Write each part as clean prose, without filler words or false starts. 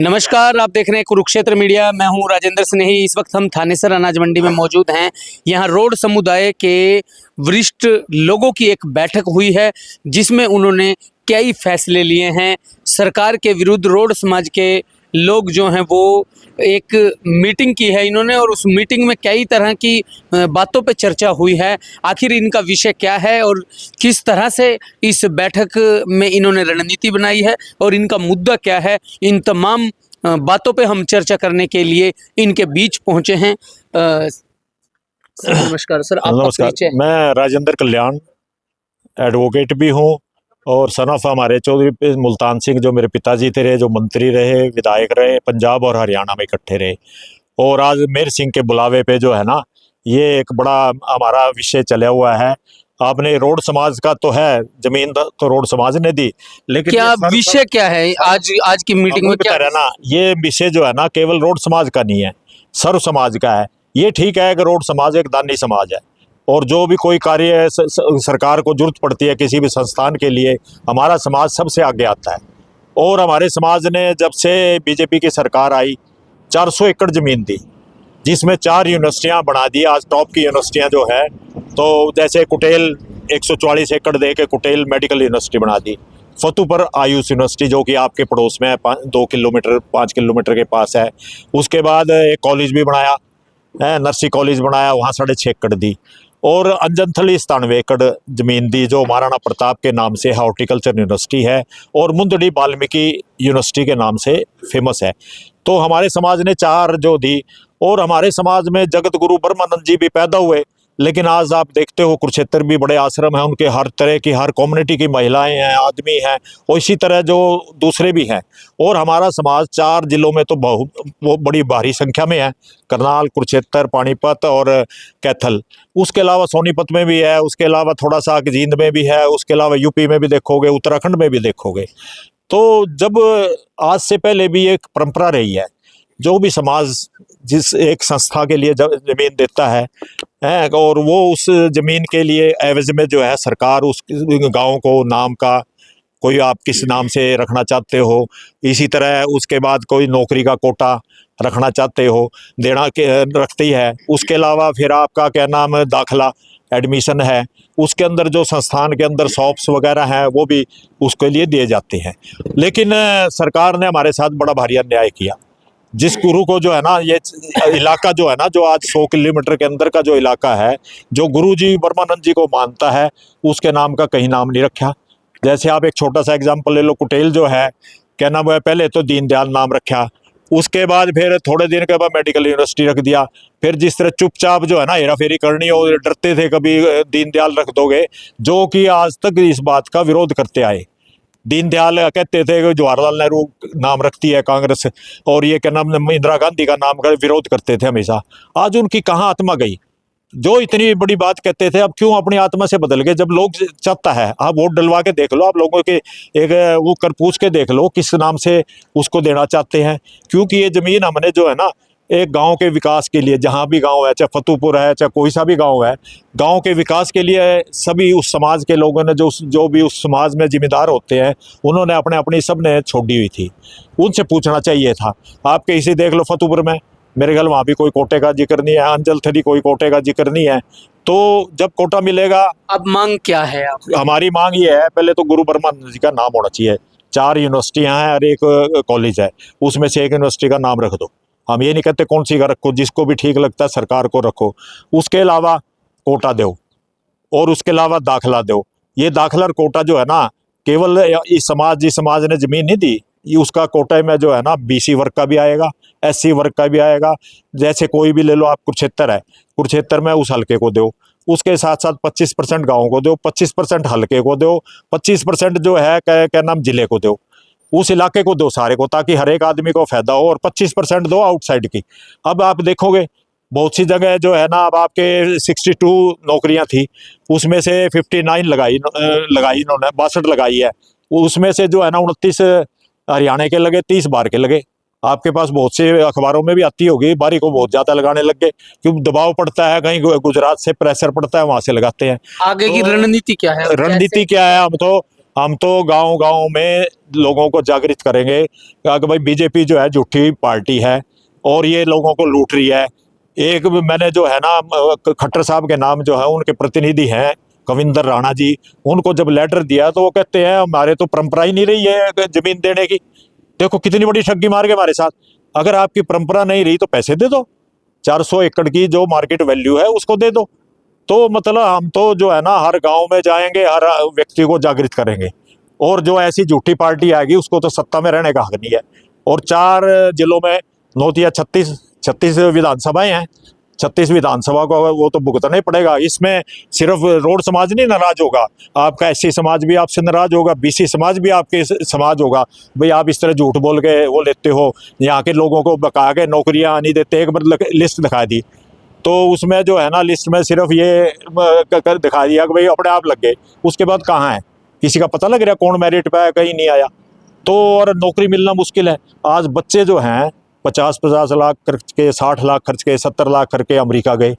नमस्कार, आप देख रहे हैं कुरुक्षेत्र मीडिया। मैं हूं राजेंद्र स्नेही। इस वक्त हम थानेसर अनाज मंडी में मौजूद हैं। यहां रोड समुदाय के वरिष्ठ लोगों की एक बैठक हुई है जिसमें उन्होंने कई फैसले लिए हैं सरकार के विरुद्ध। रोड समाज के लोग जो हैं वो एक मीटिंग की है इन्होंने, और उस मीटिंग में कई तरह की बातों पे चर्चा हुई है। आखिर इनका विषय क्या है और किस तरह से इस बैठक में इन्होंने रणनीति बनाई है और इनका मुद्दा क्या है, इन तमाम बातों पे हम चर्चा करने के लिए इनके बीच पहुंचे हैं। सर नमस्कार। सर आपका नमस्कार, परिचय। मैं राजेंद्र कल्याण एडवोकेट भी हूँ और सन ऑफ हमारे चौधरी मुल्तान सिंह जो मेरे पिताजी थे, जो मंत्री रहे, विधायक रहे, पंजाब और हरियाणा में इकट्ठे रहे। और आज मेर सिंह के बुलावे पे जो है ना, ये एक बड़ा हमारा विषय चला हुआ है। आपने रोड समाज का तो है, जमीन तो रोड समाज ने दी, लेकिन क्या विषय क्या है आज की मीटिंग में? क्या है ना, ये विषय जो है ना केवल रोड समाज का नहीं है, सर्व समाज का है। ये ठीक है कि रोड समाज एक दानी समाज है और जो भी कोई कार्य सरकार को जरूरत पड़ती है किसी भी संस्थान के लिए, हमारा समाज सबसे आगे आता है। और हमारे समाज ने जब से बीजेपी की सरकार आई 400 एकड़ ज़मीन दी, जिसमें 4 यूनिवर्सिटियाँ बना दी। आज टॉप की यूनिवर्सिटियाँ जो है, तो जैसे कुटेल 144 एकड़ दे के कुटेल मेडिकल यूनिवर्सिटी बना दी। फतूपुर आयुष यूनिवर्सिटी जो कि आपके पड़ोस में है, 5 किलोमीटर के पास है। उसके बाद एक कॉलेज भी बनाया है, नर्सिंग कॉलेज बनाया, वहाँ 6.5 एकड़ दी। और अंजनथली 97 एकड़ ज़मीन दी जो महाराणा प्रताप के नाम से हॉर्टिकल्चर यूनिवर्सिटी है और मुंदड़ी वाल्मीकि यूनिवर्सिटी के नाम से फेमस है। तो हमारे समाज ने 4 जो दी। और हमारे समाज में जगत गुरु ब्रह्मानंद जी भी पैदा हुए, लेकिन आज आप देखते हो कुरुक्षेत्र भी बड़े आश्रम हैं, उनके हर तरह की, हर कम्युनिटी की महिलाएं हैं, आदमी हैं, और इसी तरह जो दूसरे भी हैं। और हमारा समाज 4 जिलों में तो वो बड़ी भारी संख्या में है, करनाल, कुरुक्षेत्र, पानीपत और कैथल। उसके अलावा सोनीपत में भी है, उसके अलावा थोड़ा सा जींद में भी है, उसके अलावा यूपी में भी देखोगे, उत्तराखंड में भी देखोगे। तो जब आज से पहले भी एक परंपरा रही है, जो भी समाज जिस एक संस्था के लिए जमीन देता है और वो उस जमीन के लिए एवज में जो है सरकार उस गांव को नाम का, कोई आप किस नाम से रखना चाहते हो, इसी तरह उसके बाद कोई नौकरी का कोटा रखना चाहते हो, देना के रखती है। उसके अलावा फिर आपका क्या नाम है, दाखला एडमिशन है, उसके अंदर जो संस्थान के अंदर शॉप्स वगैरह हैं वो भी उसके लिए दिए जाते हैं। लेकिन सरकार ने हमारे साथ बड़ा भारी अन्याय किया। जिस गुरु को जो है ना, ये इलाका जो है ना, जो आज 100 किलोमीटर के अंदर का जो इलाका है, जो गुरु जी ब्रह्मानंद जी को मानता है, उसके नाम का कहीं नाम नहीं रखा। जैसे आप एक छोटा सा एग्जांपल ले लो, कुटेल जो है, क्या नाम है, पहले तो दीनदयाल नाम रखा, उसके बाद फिर थोड़े दिन के बाद मेडिकल यूनिवर्सिटी रख दिया। फिर जिस तरह चुपचाप जो है ना हेरा फेरी करनी और डरते थे कभी दीनदयाल रख दोगे, जो कि आज तक इस बात का विरोध करते आए। दीनदयाल कहते थे कि जवाहरलाल नेहरू नाम रखती है कांग्रेस, और ये क्या नाम इंदिरा गांधी का नाम का विरोध करते थे हमेशा। आज उनकी कहाँ आत्मा गई? जो इतनी बड़ी बात कहते थे, अब क्यों अपनी आत्मा से बदल गए? जब लोग चाहता है, आप वोट डलवा के देख लो, आप लोगों के एक वो कर पूछ के देख लो किस नाम से उसको देना चाहते हैं। क्योंकि ये ज़मीन हमने जो है ना एक गांव के विकास के लिए, जहां भी गांव है, चाहे फतूपुर है, चाहे कोई सा भी गांव है, गांव के विकास के लिए सभी उस समाज के लोगों ने जो भी उस समाज में जिम्मेदार होते हैं, उन्होंने अपनी सब ने छोड़ी हुई थी। उनसे पूछना चाहिए था। आप कहीं देख लो, फतूपुर में मेरे ख्याल वहाँ भी कोई कोटे का जिक्र नहीं है, अंजलथली कोई कोटे का जिक्र नहीं है। तो जब कोटा मिलेगा, अब मांग क्या है आप? हमारी मांग ये है, पहले तो गुरु ब्रह्मानंद जी का नाम होना चाहिए। 4 यूनिवर्सिटियाँ हैं और एक कॉलेज है, उसमें से एक यूनिवर्सिटी का नाम रख दो। हम ये नहीं कहते कौन सी का रखो, जिसको भी ठीक लगता है सरकार को रखो। उसके अलावा कोटा दो और उसके अलावा दाखला दो। ये दाखला और कोटा जो है ना, केवल इस जिस समाज ने ज़मीन नहीं दी, ये उसका कोटा में जो है ना BC वर्ग का भी आएगा, SC वर्ग का भी आएगा। जैसे कोई भी ले लो, आप कुरुक्षेत्र है, कुरुक्षेत्र में उस हल्के को दो, उसके साथ साथ 25% गाँव को दो, 25% हल्के को दो, 25% जो है क्या नाम जिले को दो, उस इलाके को दो सारे को, ताकि हर एक आदमी को फायदा हो, और 25% दो आउटसाइड की। अब आप देखोगे बहुत सी जगह जो है ना, अब आपके 62 नौकरियां थी, उसमें से 59 लगाई इन्होंने, 62 लगाई है। उसमें से जो है ना 29 हरियाणा के लगे, 30 बाहर के लगे। आपके पास बहुत से अखबारों में भी आती होगी, बारी को बहुत ज़्यादा लगाने लग गए, क्योंकि दबाव पड़ता है, कहीं गुजरात से प्रेशर पड़ता है, वहाँ से लगाते हैं। आगे की रणनीति क्या है? रणनीति क्या है? हम तो गांव गांव में लोगों को जागृत करेंगे कि भाई बीजेपी जो है झूठी पार्टी है और ये लोगों को लूट रही है। एक मैंने जो है ना खट्टर साहब के नाम जो है उनके प्रतिनिधि हैं कविंदर राणा जी, उनको जब लेटर दिया तो वो कहते हैं हमारे तो परंपरा ही नहीं रही है जमीन देने की। देखो कितनी बड़ी ठगी मार के हमारे साथ। अगर आपकी परंपरा नहीं रही तो पैसे दे दो, 400 एकड़ की जो मार्केट वैल्यू है उसको दे दो। तो मतलब हम तो जो है ना हर गांव में जाएंगे, हर व्यक्ति को जागृत करेंगे, और जो ऐसी झूठी पार्टी आएगी उसको तो सत्ता में रहने का हक नहीं है। और 4 जिलों में 9 या 36 विधानसभाएं हैं, 36 विधानसभा को वो तो भुगतना ही पड़ेगा। इसमें सिर्फ रोड समाज नहीं नाराज होगा, आपका SC समाज भी आपसे नाराज होगा, BC समाज भी आपके समाज होगा। भाई आप इस तरह झूठ बोल के वो लेते हो, यहाँ के लोगों को बका के नौकरियाँ नहीं देते। एक बार लिस्ट दिखा दी तो उसमें जो है ना लिस्ट में सिर्फ ये कर दिखा दिया कि भाई अपने आप लग गए, उसके बाद कहाँ है किसी का पता लग रहा, कौन मेरिट पे है, कहीं नहीं आया। तो और नौकरी मिलना मुश्किल है। आज बच्चे जो हैं 50-50 लाख खर्च के, 60 लाख खर्च के, 70 लाख करके अमेरिका गए,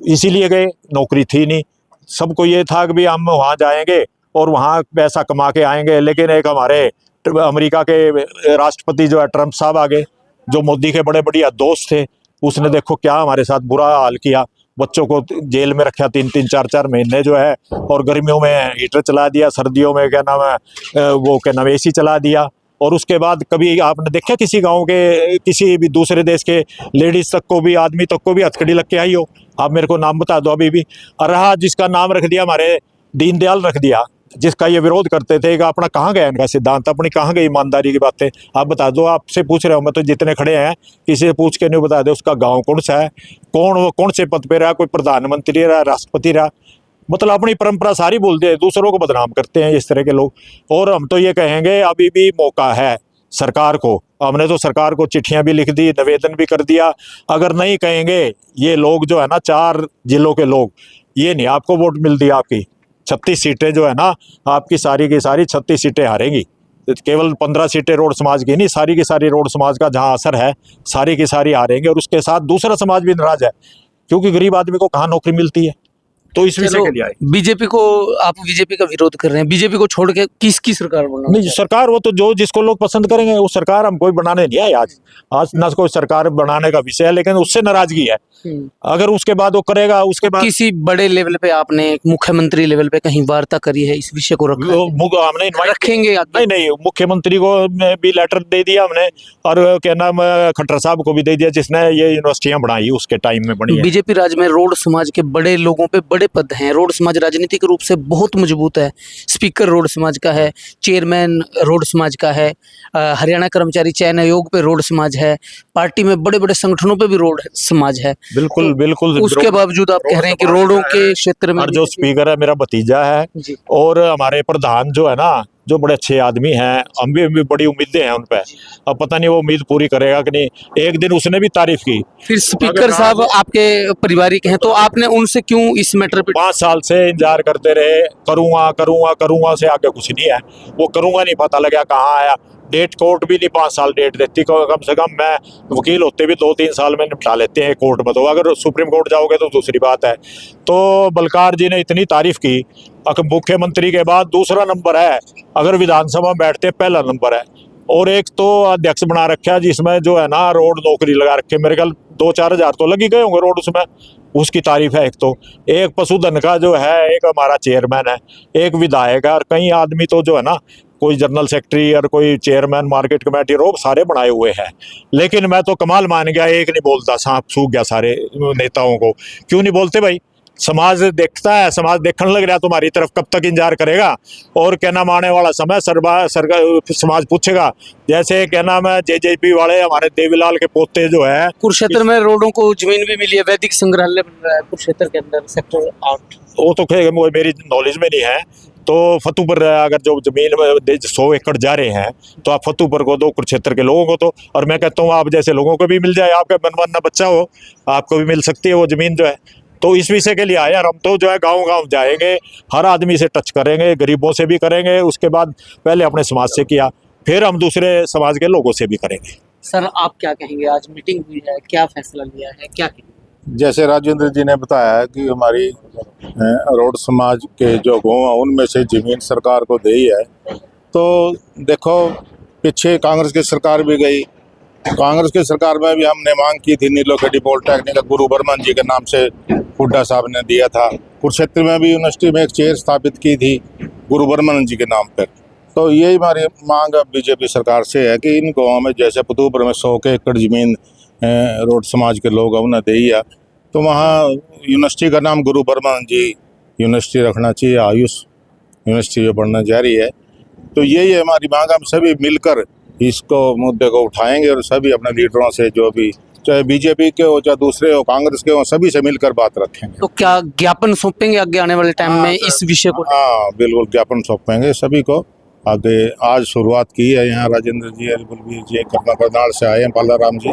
इसीलिए गए, नौकरी थी नहीं। सबको ये था कि भाई हम वहाँ जाएंगे और वहाँ पैसा कमा के आएंगे। लेकिन एक हमारे अमेरिका के राष्ट्रपति जो है ट्रंप साहब आ गए, जो मोदी के बड़े बढ़िया दोस्त थे। उसने देखो क्या हमारे साथ बुरा हाल किया, बच्चों को जेल में रखा 3-3, 4-4 महीने जो है, और गर्मियों में हीटर चला दिया, सर्दियों में क्या नाम है वो क्या नाम AC चला दिया। और उसके बाद कभी आपने देखा किसी गांव के किसी भी दूसरे देश के लेडीज तक को भी, आदमी तक को भी हथकड़ी लग के आई हो? आप मेरे को नाम बता दो अभी भी। रहा जिसका नाम रख दिया हमारे दीनदयाल रख दिया, जिसका ये विरोध करते थे कि अपना कहाँ गया इनका सिद्धांत, अपनी कहाँ गई ईमानदारी की बातें? आप बता दो, आपसे पूछ रहा हूँ मैं तो, जितने खड़े हैं किसी से पूछ के नहीं बता दे उसका गांव कौन सा है, कौन से पद पे रहा, कोई प्रधानमंत्री रहा, राष्ट्रपति रहा। मतलब अपनी परंपरा सारी बोलते हैं, दूसरों को बदनाम करते हैं इस तरह के लोग। और हम तो ये कहेंगे अभी भी मौका है सरकार को। हमने तो सरकार को चिट्ठियां भी लिख दी, निवेदन भी कर दिया। अगर नहीं कहेंगे ये लोग जो है ना 4 जिलों के लोग, ये नहीं आपको वोट मिलती, आपकी 36 सीटें जो है ना आपकी सारी की सारी 36 सीटें हारेंगी। केवल 15 सीटें रोड समाज की नहीं, सारी की सारी रोड समाज का जहां असर है सारी की सारी हारेंगे। और उसके साथ दूसरा समाज भी नाराज है, क्योंकि गरीब आदमी को कहाँ नौकरी मिलती है। तो इस विषय के लिए आए। बीजेपी को, आप बीजेपी का विरोध कर रहे हैं, बीजेपी को छोड़ के किसकी सरकार बनना? नहीं, सरकार वो तो जो जिसको लोग पसंद करेंगे वो सरकार हम कोई बनाने नहीं आए। आज ना कोई सरकार बनाने का विषय है, लेकिन उससे नाराजगी है। अगर उसके बाद वो करेगा, उसके बाद किसी बड़े लेवल पे आपने मुख्यमंत्री लेवल पे कहीं वार्ता करी है, इस विषय को हमने इनवाइट रखेंगे? नहीं, मुख्यमंत्री को भी लेटर दे दिया हमने, और क्या नाम खट्टर साहब को भी दे दिया जिसने ये यूनिवर्सिटियां बनाई उसके टाइम में बनी है। बीजेपी राज में रोड समाज के बड़े लोगों पे बड़े पद हैं। रोड समाज राजनीतिक रूप से बहुत मजबूत है। स्पीकर रोड समाज का है, चेयरमैन रोड समाज का है, हरियाणा कर्मचारी चयन आयोग पे रोड समाज है, पार्टी में बड़े बड़े संगठनों पे भी रोड समाज है। बिल्कुल बिल्कुल। उसके बावजूद आप कह रहे हैं कि रोडों के क्षेत्र में, और जो स्पीकर है मेरा भतीजा है, और हमारे प्रधान जो है ना, जो बड़े अच्छे आदमी हैं, हम भी बड़ी उम्मीदें हैं उन पे। अब पता नहीं वो उम्मीद पूरी करेगा कि नहीं। एक दिन उसने भी तारीफ की। फिर स्पीकर साहब आपके पारिवारिक हैं, तो आपने उनसे क्यों इस मैटर पे? 5 साल से इंतजार करते रहे, करूंगा करूंगा करूंगा से आगे कुछ नहीं है। वो करूंगा नहीं पता लगा कहाँ आया। डेट कोर्ट भी नहीं 5 साल डेट देती, कम से कम मैं वकील होते भी 2-3 साल में निपटा लेते हैं कोर्ट में। तो अगर सुप्रीम कोर्ट जाओगे तो दूसरी बात है। तो बलकार जी ने इतनी तारीफ की, मुख्यमंत्री के बाद दूसरा नंबर है, अगर विधानसभा में बैठते पहला नंबर है। और एक तो अध्यक्ष बना रखा जिसमें जो है ना रोड नौकरी लगा रखे, मेरे ख्याल 2-4 हज़ार तो लग ही गए होंगे रोड उसमें, उसकी तारीफ है। एक तो एक पशुधन का जो है, एक हमारा चेयरमैन है, एक विधायक है, और कई आदमी तो जो है ना कोई जनरल सेक्रेटरी और कोई चेयरमैन मार्केट कमेटी रोब सारे बनाए हुए हैं। लेकिन मैं तो कमाल मान गया, एक नहीं बोलता, सांप सूख गया सारे नेताओं को। क्यों नहीं बोलते भाई? समाज देखता है, समाज देखने लग रहा है तुम्हारी तरफ, कब तक इंतजार करेगा? और क्या नाम आने वाला समय समाज पूछेगा। जैसे क्या नाम है JJP वाले हमारे देवीलाल के पोते जो है, कुरुक्षेत्र में रोडों को जमीन भी मिली है, वैदिक संग्रहालय बन रहा है कुरुक्षेत्र के अंदर सेक्टर 8। वो तो मेरी नॉलेज में नहीं है। तो फतूपुर अगर जो जमीन 100 एकड़ जा रहे हैं तो आप फतूपुर को दो, कुरुक्षेत्र के लोगों को तो। और मैं कहता हूँ आप जैसे लोगों को भी मिल जाए, आपका मनमाना बच्चा हो आपको भी मिल सकती है वो जमीन जो है। तो इस विषय के लिए आए यार, हम तो जो है गांव गांव जाएंगे, हर आदमी से टच करेंगे, गरीबों से भी करेंगे, उसके बाद पहले अपने समाज से किया, फिर हम दूसरे समाज के लोगों से भी करेंगे। सर आप क्या कहेंगे? आज मीटिंग हुई है, क्या फैसला लिया है, क्या कहेंगे? जैसे राजेंद्र जी ने बताया कि हमारी रोड समाज के जो गाँव हैं उनमें से ज़मीन सरकार को दी है। तो देखो, पीछे कांग्रेस की सरकार भी गई, कांग्रेस की सरकार में भी हमने मांग की थी नीलोखेड़ी पॉलिटेक्निक गुरु बर्मन जी के नाम से हुड्डा साहब ने दिया था। कुरुक्षेत्र में भी यूनिवर्सिटी में एक चेयर स्थापित की थी गुरु बर्मन जी के नाम पर। तो यही हमारी मांग अब बीजेपी सरकार से है कि इन गाँवों में जैसे पतूपुर में 100 के एकड़ ज़मीन रोड समाज के लोग उन्हें दी है, तो वहाँ यूनिवर्सिटी का नाम गुरु बर्मन जी यूनिवर्सिटी रखना चाहिए। आयुष यूनिवर्सिटी जो बनना जारी है। तो यही है हमारी मांग। हम सभी मिलकर इसको मुद्दे को उठाएंगे और सभी अपने लीडरों से, जो भी चाहे बीजेपी के हो चाहे दूसरे हो, कांग्रेस के हो, सभी से मिलकर बात रखेंगे। तो क्या ज्ञापन सौंपेंगे आगे आने वाले टाइम में इस विषय को? हाँ बिल्कुल, ज्ञापन सौंपेंगे सभी को आगे। आज शुरुआत की है यहाँ राजेंद्र जी, बलबीर जी करनाल से आए हैं, पालाराम जी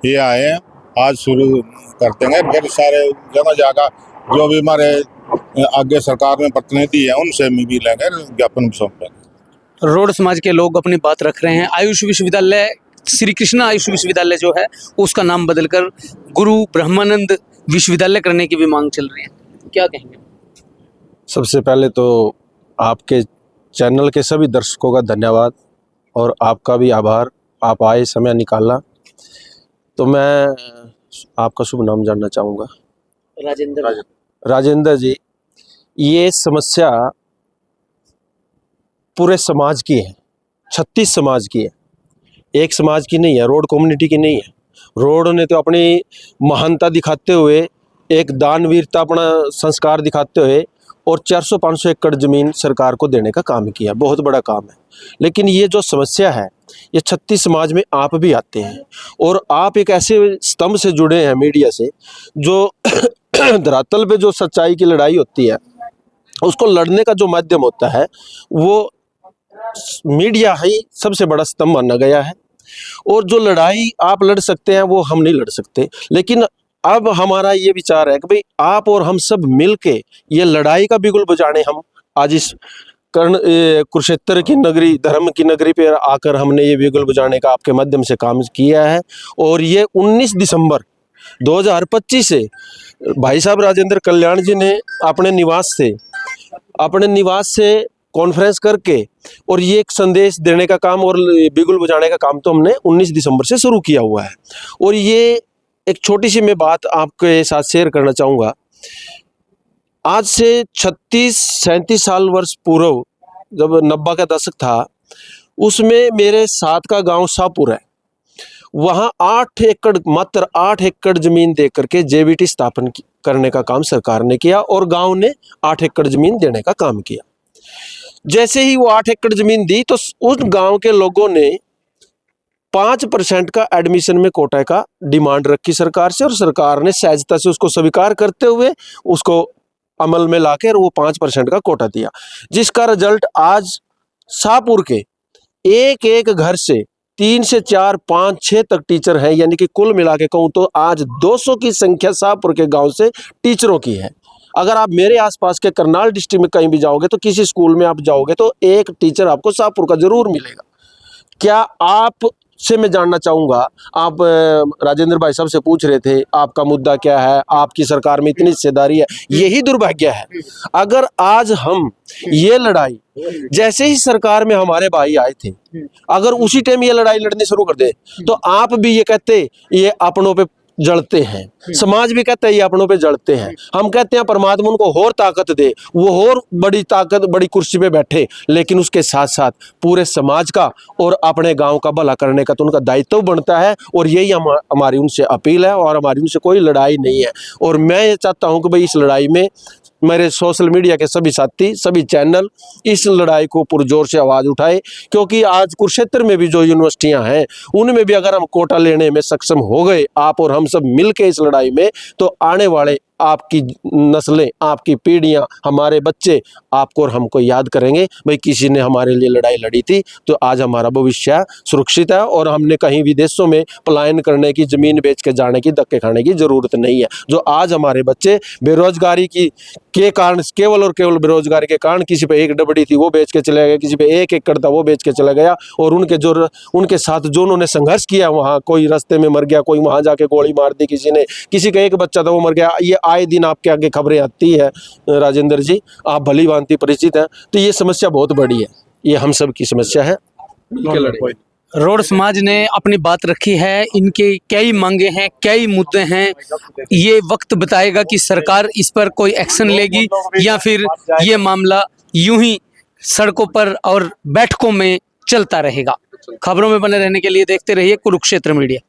ये आए हैं, आज शुरू कर देंगे। फिर सारे जगह जाकर जो भी हमारे आगे सरकार में प्रतिनिधि हैं उनसे भी लेंगे, ज्ञापन सौंपेंगे। रोड समाज के लोग अपनी बात रख रहे हैं। आयुष विश्वविद्यालय, श्री कृष्णा आयुष विश्वविद्यालय जो है उसका नाम बदलकर गुरु ब्रह्मानंद विश्वविद्यालय करने की भी मांग चल रही है, क्या कहेंगे? सबसे पहले तो आपके चैनल के सभी दर्शकों का धन्यवाद और आपका भी आभार, आप आए, समय निकाला। तो मैं आपका शुभ नाम जानना चाहूँगा। राजेंद्र जी, ये समस्या पूरे समाज की है, 36 समाज की है, एक समाज की नहीं है, रोड कम्युनिटी की नहीं है। रोड ने तो अपनी महानता दिखाते हुए, एक दानवीरता, अपना संस्कार दिखाते हुए और 400-500 एकड़ ज़मीन सरकार को देने का काम किया, बहुत बड़ा काम है। लेकिन ये जो समस्या है ये 36 समाज में आप भी आते हैं और आप एक ऐसे स्तंभ से जुड़े हैं मीडिया से, जो धरातल पे जो सच्चाई की लड़ाई होती है उसको लड़ने का जो माध्यम होता है वो मीडिया ही सबसे बड़ा स्तंभ माना गया है। और जो लड़ाई आप लड़ सकते हैं वो हम नहीं लड़ सकते। लेकिन अब हमारा ये विचार है कि भाई आप और हम सब मिलके ये लड़ाई का बिगुल बजाने हम आज इस कुरुक्षेत्र की नगरी, धर्म की नगरी पे आकर हमने ये बिगुल बजाने का आपके माध्यम से काम किया है। और ये 19 दिसंबर 2025 से भाई साहब राजेंद्र कल्याण जी ने अपने निवास से कॉन्फ्रेंस करके और ये एक संदेश देने का काम और बिगुल बजाने का काम तो हमने 19 दिसंबर से शुरू किया हुआ है। और ये एक छोटी सी मैं बात आपके साथ शेयर करना चाहूँगा। आज से 36-37 साल वर्ष पूर्व जब 90 का दशक था, उसमें मेरे साथ का गांव शाहपुर है, वहाँ 8 एकड़, मात्र 8 एकड़ जमीन दे करके जेबीटी स्थापन करने का काम सरकार ने किया और गांव ने 8 एकड़ जमीन देने का काम किया। जैसे ही वो 8 एकड़ जमीन दी तो उस गांव के लोगों ने 5% का एडमिशन में कोटा का डिमांड रखी सरकार से, और सरकार ने सहजता से उसको स्वीकार करते हुए उसको अमल में लाकर वो 5% का कोटा दिया, जिसका रिजल्ट आज शाहपुर के एक एक घर से 3 से 4, 5, 6 तक टीचर हैं। यानी कि कुल मिला के कहूँ तो आज 200 की संख्या शाहपुर के गांव से टीचरों की है। अगर आप मेरे आसपास के करनाल डिस्ट्रिक्ट में कहीं भी जाओगे तो किसी स्कूल में आप जाओगे तो एक टीचर आपको शाहपुर का जरूर मिलेगा। क्या आप से मैं जानना चाहूँगा, आप राजेंद्र भाई साहब से पूछ रहे थे आपका मुद्दा क्या है, आपकी सरकार में इतनी हिस्सेदारी है। यही दुर्भाग्य है। अगर आज हम ये लड़ाई, जैसे ही सरकार में हमारे भाई आए थे, अगर उसी टाइम ये लड़ाई लड़नी शुरू कर दे तो आप भी ये कहते ये अपनों पे जलते हैं, समाज भी कहता है ये अपनों पे जलते हैं। हम कहते हैं परमात्मा उनको और ताकत दे, वो और बड़ी ताकत, बड़ी कुर्सी पे बैठे, लेकिन उसके साथ साथ पूरे समाज का और अपने गांव का भला करने का तो उनका दायित्व बनता है। और यही हमारी उनसे अपील है और हमारी उनसे कोई लड़ाई नहीं है। और मैं ये चाहता हूं कि भाई इस लड़ाई में मेरे सोशल मीडिया के सभी साथी, सभी चैनल इस लड़ाई को पुरजोर से आवाज़ उठाए, क्योंकि आज कुरुक्षेत्र में भी जो यूनिवर्सिटियां हैं उनमें भी अगर हम कोटा लेने में सक्षम हो गए, आप और हम सब मिलके इस लड़ाई में, तो आने वाले आपकी नस्लें, आपकी पीढ़ियां, हमारे बच्चे आपको और हमको याद करेंगे, भाई किसी ने हमारे लिए लड़ाई लड़ी थी। तो आज हमारा भविष्य सुरक्षित है और हमने कहीं विदेशों में पलायन करने की, ज़मीन बेच के जाने की, धक्के खाने की ज़रूरत नहीं है। जो आज हमारे बच्चे बेरोजगारी के कारण, केवल और केवल बेरोजगारी के कारण, किसी पे एक डबडी थी वो बेच के चले गए, किसी पे 1 एकड़ था वो बेच के चला गया, और उनके साथ जो उन्होंने संघर्ष किया, वहाँ कोई रास्ते में मर गया, कोई वहाँ जाके गोली मार दी किसी ने, किसी का एक बच्चा था वो मर गया। ये आए दिन आपके आगे खबरें आती है राजेंद्र जी, आप भली भांति परिचित हैं। तो ये समस्या बहुत बड़ी है, ये हम सब की समस्या है। रोड समाज ने अपनी बात रखी है, इनके कई मांगे हैं, कई मुद्दे हैं। ये वक्त बताएगा कि सरकार इस पर कोई एक्शन लेगी या फिर ये मामला यूं ही सड़कों पर और बैठकों में चलता रहेगा। खबरों में बने रहने के लिए देखते रहिए कुरुक्षेत्र मीडिया।